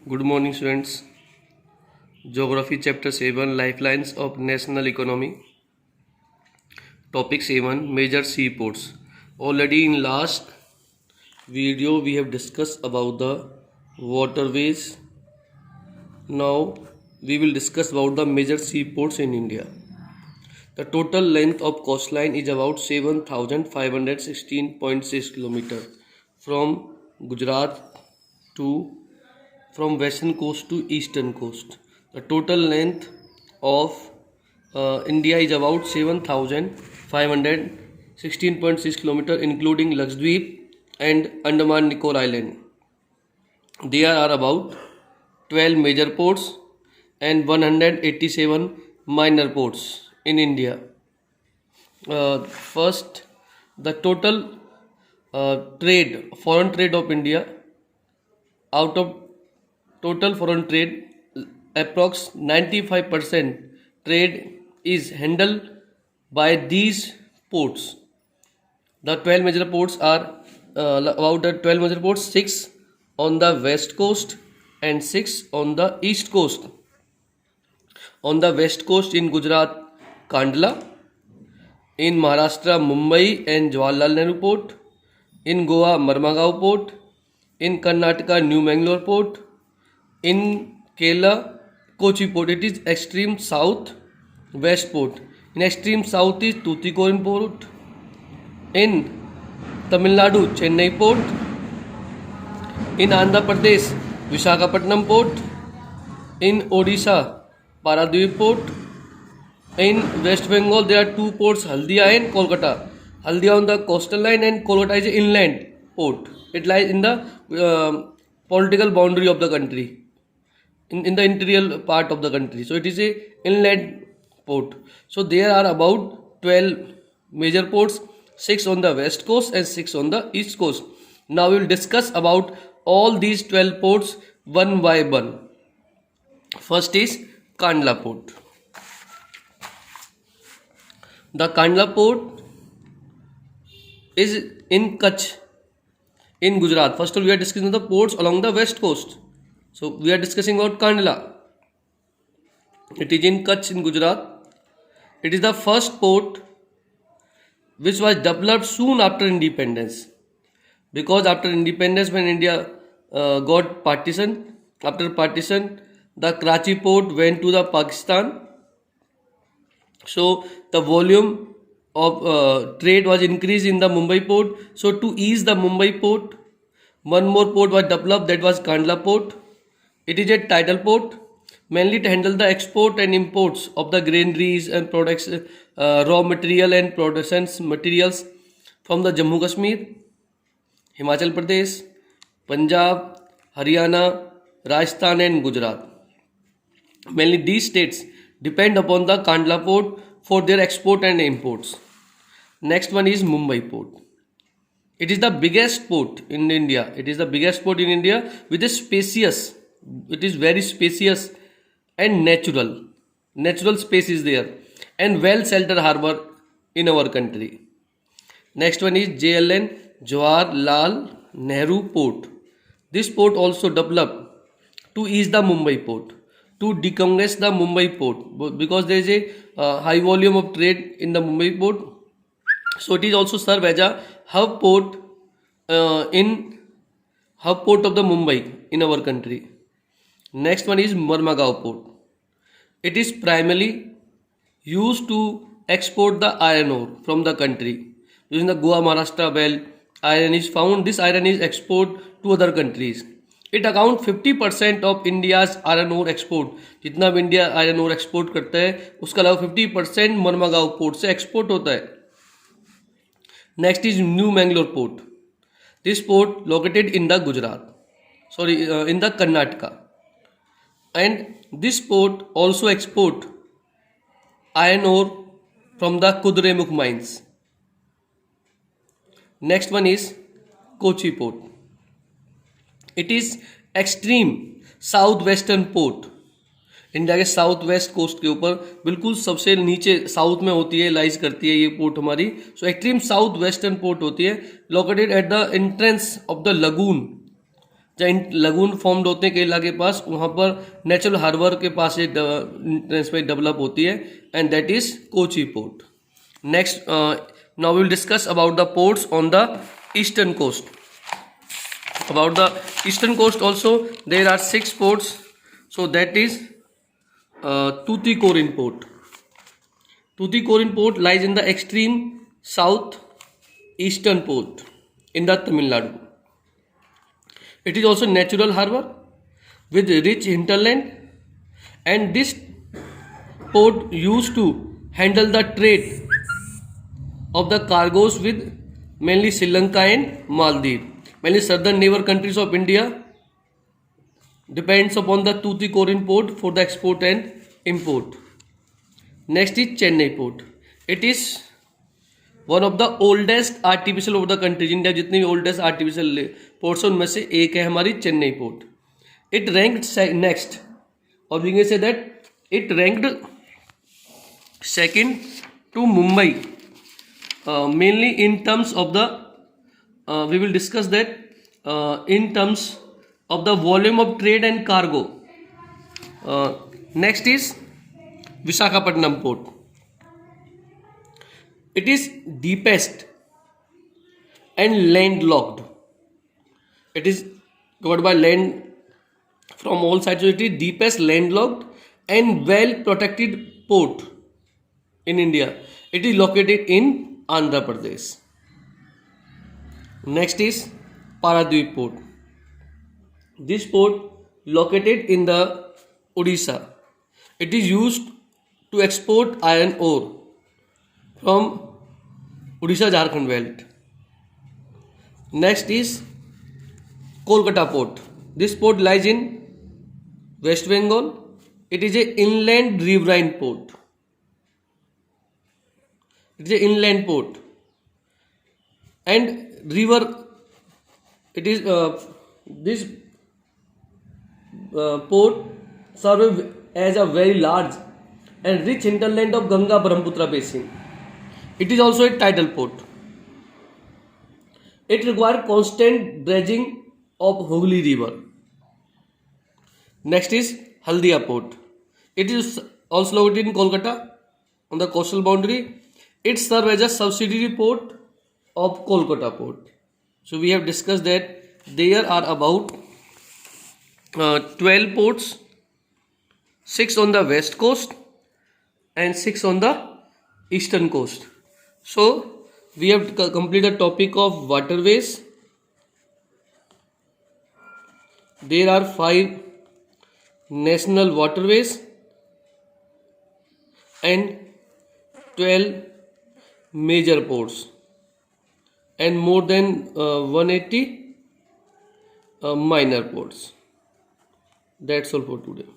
Good morning, students. Geography chapter 7 Lifelines of National Economy. Topic 7 Major seaports. Already in last video we have discussed about the waterways. Now we will discuss about the major seaports in India. The total length of coastline is about 7,516.6 km from Gujarat to from western coast to eastern coast. The total length of India is about 7,516.6 km, including Lakshadweep and Andaman Nicobar Island. There are about 12 major ports and 187 minor ports in India. First, the total foreign trade of India, out of total foreign trade, approx 95% trade is handled by these ports. The 12 major ports are about the 12 major ports, 6 on the west coast and 6 on the east coast. On the west coast in Gujarat, Kandla; in Maharashtra, Mumbai and Jawaharlal Nehru Port; in Goa, Marmagao Port; in Karnataka, New Mangalore Port; in Kerala, Kochi Port. It is extreme south west port. In extreme south is Tuticorin Port. In Tamil Nadu, Chennai Port. In Andhra Pradesh, Visakhapatnam Port. In Odisha, Paradip Port. In West Bengal, there are two ports, Haldia and Kolkata. Haldia on the coastal line and Kolkata is an inland port. It lies in the political boundary of the country, in the interior part of the country. So it is a inland port. So there are about 12 major ports, 6 on the west coast and 6 on the east coast. Now we will discuss about all these 12 ports one by one. First is Kandla Port. The Kandla Port is in Kutch in Gujarat. First of all, we are discussing the ports along the west coast. So we are discussing about Kandla. It is in Kutch in Gujarat. It is the first port which was developed soon after independence. Because after independence, when India got partition, after partition, the Karachi port went to the Pakistan. So the volume of trade was increased in the Mumbai port. So to ease the Mumbai port, one more port was developed, that was Kandla Port. It is a tidal port, mainly to handle the export and imports of the granaries and products, raw material and production materials from the Jammu Kashmir, Himachal Pradesh, Punjab, Haryana, Rajasthan and Gujarat. Mainly these states depend upon the Kandla port for their export and imports. Next one is Mumbai port. It is the biggest port in India. It is the biggest port in India with a spacious. It is very spacious and natural. Natural space is there and well sheltered harbor in our country. Next one is JLN, Jawaharlal Nehru Port. This port also developed to ease the Mumbai port, to decongest the Mumbai port, because there is a high volume of trade in the Mumbai port. So it is also serve as a hub port of the Mumbai in our country. Next one is Marmagao Port. It is primarily used to export the iron ore from the country. Using the Goa Maharashtra belt, iron is found. This iron is export to other countries. It accounts 50% of India's iron ore export. जितना भी India iron ore export करता है उसका लगभग 50% मरमागांव port से export होता है. Next is New Mangalore Port. This port located in the in the Karnataka, and this port also export iron ore from the Kudremukh mines. Next one is Kochi Port. It is extreme southwestern port. India के south west coast के ऊपर बिल्कुल सबसे नीचे south में होती है, lies करती है ये पोर्ट हमारी. सो एक्सट्रीम साउथ वेस्टर्न पोर्ट होती है, located at the entrance of the lagoon जहाँ लगून फॉर्म्ड होते हैं केरला के पास, वहाँ पर नेचुरल हार्बर के पास एक ट्रांसपेरेंट डेवलप होती है, and that is Kochi port. Next, now we will discuss about the ports on the eastern coast. About the eastern coast also there are 6 ports. So that is Tuticorin port. Tuticorin port lies in the extreme south eastern port in the Tamil Nadu. It is also natural harbor with rich hinterland, and this port used to handle the trade of the cargoes with mainly Sri Lanka and Maldives. Mainly southern neighbor countries of India depends upon the Tuticorin port for the export and import. Next is Chennai port. It is one of the oldest artificial of the countries. India जितनी भी oldest artificial ports उनमें से एक है हमारी Chennai port. It ranked next, or we can say that it ranked second to Mumbai, mainly in terms of the we will discuss that in terms of the volume of trade and cargo. Next is Visakhapatnam port. It is deepest and landlocked. It is covered by land from all sides. So it is deepest, landlocked and well protected port in India. It is located in Andhra Pradesh. Next is Paradweep port. This port located in the Odisha. It is used to export iron ore from Odisha Jharkhand belt. Next is Kolkata port. This port lies in West Bengal. It is an inland riverine port. It is an inland port and river. It is this port serves as a very large and rich hinterland of Ganga Brahmaputra basin. It is also a tidal port. It requires constant dredging of Hooghly river. Next is Haldia port. It is also located in Kolkata on the coastal boundary. It serves as a subsidiary port of Kolkata port. So we have discussed that there are about 12 ports, 6 on the west coast and 6 on the eastern coast. So we have completed the topic of waterways. There are 5 national waterways and 12 major ports and more than 180 minor ports. That's all for today.